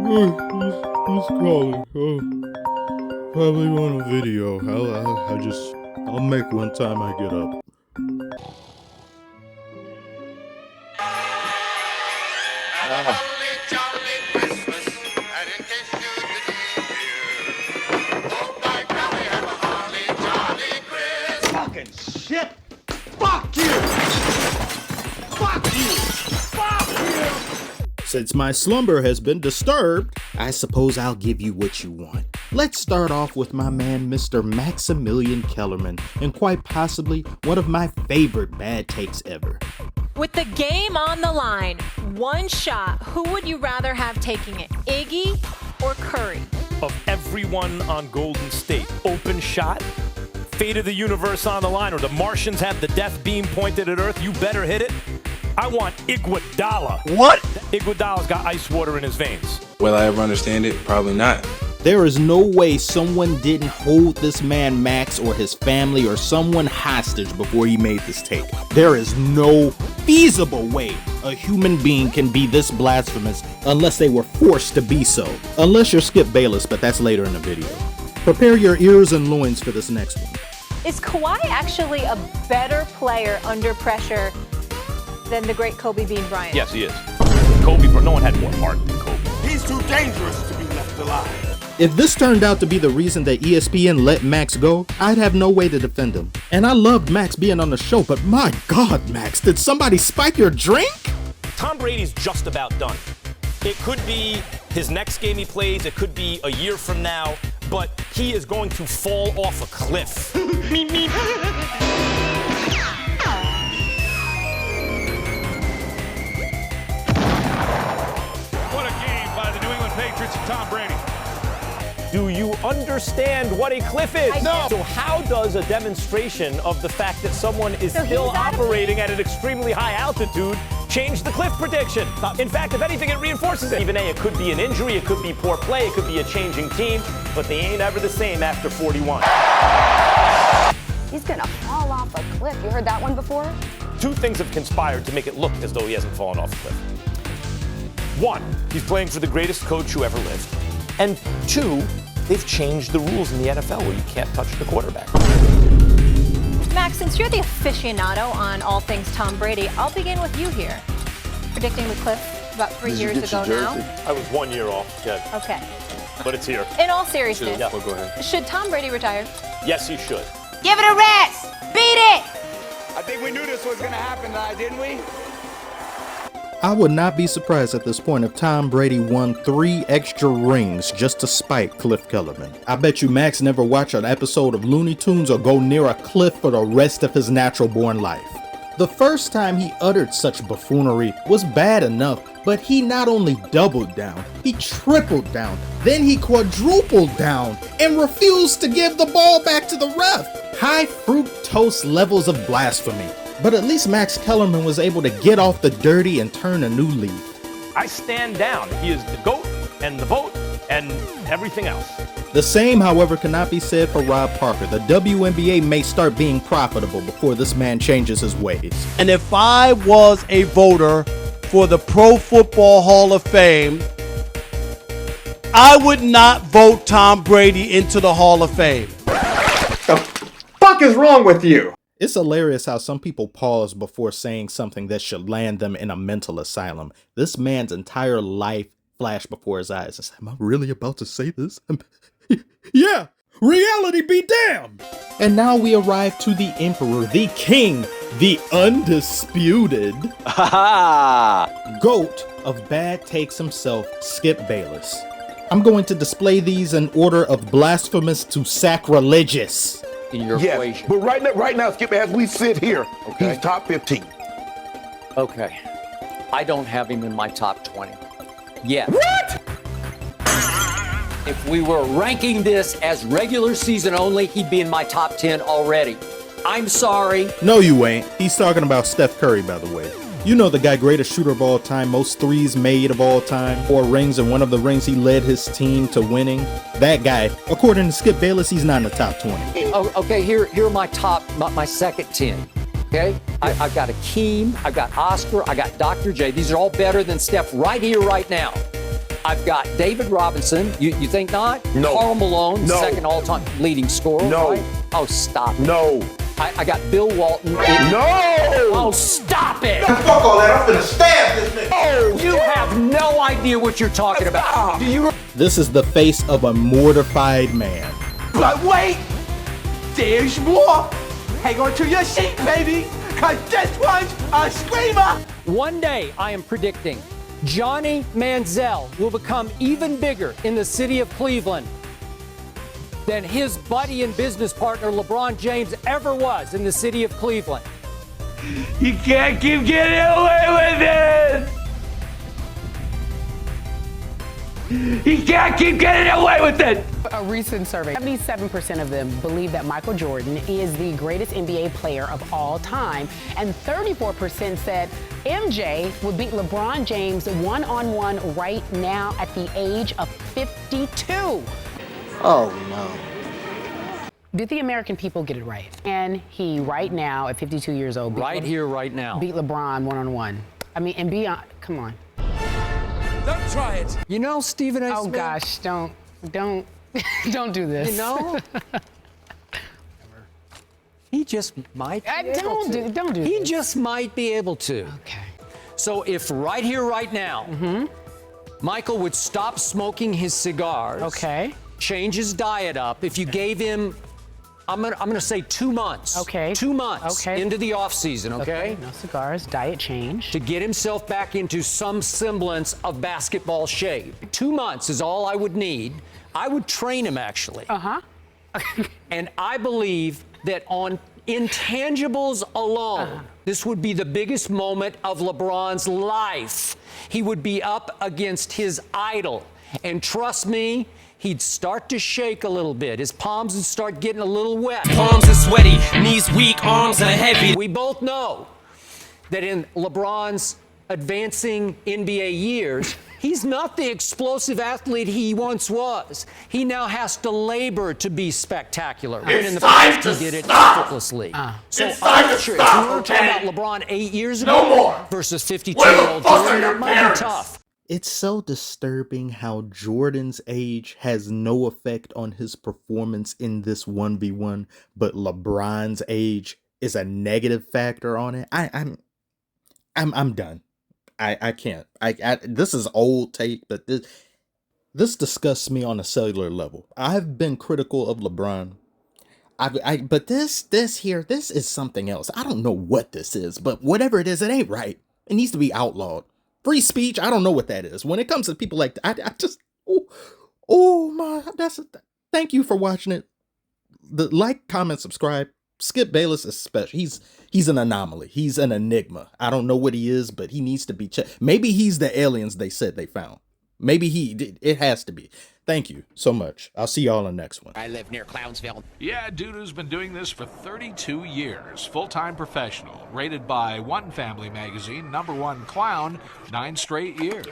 Who's calling? Oh, probably on a video. I'll make one time I get up. Fucking shit! Fuck you! Fuck you! Fuck you! Since my slumber has been disturbed, I suppose I'll give you what you want. Let's start off with my man, Mr. Maximilian Kellerman, and quite possibly one of my favorite bad takes ever. With the game on the line, one shot, who would you rather have taking it, Iggy or Curry? Of everyone on Golden State, open shot, fate of the universe on the line, or the Martians have the death beam pointed at Earth, you better hit it. I want Iguodala. What? Iguodala's got ice water in his veins. Will I ever understand it? Probably not. There is no way someone didn't hold this man Max or his family or someone hostage before he made this take. There is no feasible way a human being can be this blasphemous unless they were forced to be so. Unless you're Skip Bayless, but that's later in the video. Prepare your ears and loins for this next one. Is Kawhi actually a better player under pressure than the great Kobe Bean Bryant? Yes, he is. Kobe, no one had more heart than Kobe. He's too dangerous to be left alive. If this turned out to be the reason that ESPN let Max go, I'd have no way to defend him. And I loved Max being on the show, but my God, Max, did somebody spike your drink? Tom Brady's just about done. It could be his next game he plays, it could be a year from now, but he is going to fall off a cliff. What a game by the New England Patriots and Tom Brady. Do you understand what a cliff is? No. So how does a demonstration of the fact that someone is So still he's out of operating at an extremely high altitude change the cliff prediction? In fact, if anything, it reinforces it. Even it could be an injury, it could be poor play, it could be a changing team, but they ain't ever the same after 41. He's gonna fall off a cliff. You heard that one before? Two things have conspired to make it look as though he hasn't fallen off a cliff. One, he's playing for the greatest coach who ever lived. And two, they've changed the rules in the NFL where you can't touch the quarterback. Max, since you're the aficionado on all things Tom Brady, I'll begin with you here. Predicting the cliff about 3 years ago now. I was 1 year off, Jed, Okay. but it's here. In all seriousness, Yeah, well, go ahead. should Tom Brady retire? Yes, he should. Give it a rest! Beat it! I think we knew this was gonna happen tonight, didn't we? I would not be surprised at this point if Tom Brady won 3 extra rings just to spite Cliff Kellerman. I bet you Max never watched an episode of Looney Tunes or go near a cliff for the rest of his natural-born life. The first time he uttered such buffoonery was bad enough, but he not only doubled down, he tripled down, then he quadrupled down and refused to give the ball back to the ref. High fructose levels of blasphemy. But at least Max Kellerman was able to get off the dirty and turn a new leaf. I stand down. He is the GOAT and the vote and everything else. The same, however, cannot be said for Rob Parker. The WNBA may start being profitable before this man changes his ways. And if I was a voter for the Pro Football Hall of Fame, I would not vote Tom Brady into the Hall of Fame. The fuck is wrong with you? It's hilarious how some people pause before saying something that should land them in a mental asylum. This man's entire life flashed before his eyes. I said, am I really about to say this? Yeah, reality be damned. And now we arrive to the emperor, the king, the undisputed GOAT of bad takes himself, Skip Bayless. I'm going to display these in order of blasphemous to sacrilegious. In your equation. But right now, Skip, as we sit here, he's top 15. Okay. I don't have him in my top 20 yet. What? If we were ranking this as regular season only, he'd be in my top 10 already. I'm sorry. No, you ain't. He's talking about Steph Curry, by the way. You know the guy, greatest shooter of all time, most threes made of all time, 4 rings, and one of the rings he led his team to winning. That guy, according to Skip Bayless, he's not in the top 20. Oh, okay, here are my second 10. Okay? I've got Akeem, I've got Oscar, I got Dr. J. These are all better than Steph right here, right now. I've got David Robinson. You think not? No. Karl Malone, No. second all-time leading scorer. No. Right? Oh, stop it. No. I got Bill Walton. No! Oh, stop it! Fuck all that. I'm finna stab this nigga. Oh, you have no idea what you're talking about. Do you? This is the face of a mortified man. But wait, there's more. Hang on to your seat, baby, because this one's a screamer. One day, I am predicting Johnny Manziel will become even bigger in the city of Cleveland than his buddy and business partner LeBron James ever was in the city of Cleveland. You can't keep getting away with it. You can't keep getting away with it. A recent survey, 77% of them believe that Michael Jordan is the greatest NBA player of all time, and 34% said MJ would beat LeBron James one-on-one right now at the age of 52. Oh, no. Did the American people get it right? And he, right now, at 52 years old, Right here, right now. beat LeBron one-on-one. I mean, and beyond, come on. Don't try it. You know, Stephen A. Oh, Smith? gosh, don't do this. You know? He just might be able to. Don't do He this. just might be able to. Okay. So if right here, right now, Michael would stop smoking his cigars, Okay. change his diet up, if you gave him, I'm gonna say 2 months. Okay. 2 months Okay. into the off season, okay? No cigars, diet change. To get himself back into some semblance of basketball shape. 2 months is all I would need. I would train him actually. And I believe that on intangibles alone, this would be the biggest moment of LeBron's life. He would be up against his idol. And trust me, he'd start to shake a little bit. His palms would start getting a little wet. Palms are sweaty, knees weak, arms are heavy. We both know that in LeBron's advancing NBA years, he's not the explosive athlete he once was. He now has to labor to be spectacular. When in the past, he did it effortlessly. So I'm not sure. If we were talking about LeBron 8 years ago versus 52-year-old Jordan, that might be tough. It's so disturbing how Jordan's age has no effect on his performance in this 1v1, but LeBron's age is a negative factor on it. I'm done. I can't. This is old take, but this disgusts me on a cellular level. I've been critical of LeBron. But this is something else. I don't know what this is, but whatever it is, it ain't right. It needs to be outlawed. Free speech, I don't know what that is. When it comes to people like that, I just, thank you for watching it. Like, comment, subscribe. Skip Bayless is special. He's an anomaly. He's an enigma. I don't know what he is, but he needs to be checked. Maybe he's the aliens they said they found. Maybe it has to be. Thank you so much. I'll see y'all in the next one. I live near Clownsville. Yeah, dude who's been doing this for 32 years. Full-time professional. Rated by One Family Magazine, #1 clown, 9 straight years.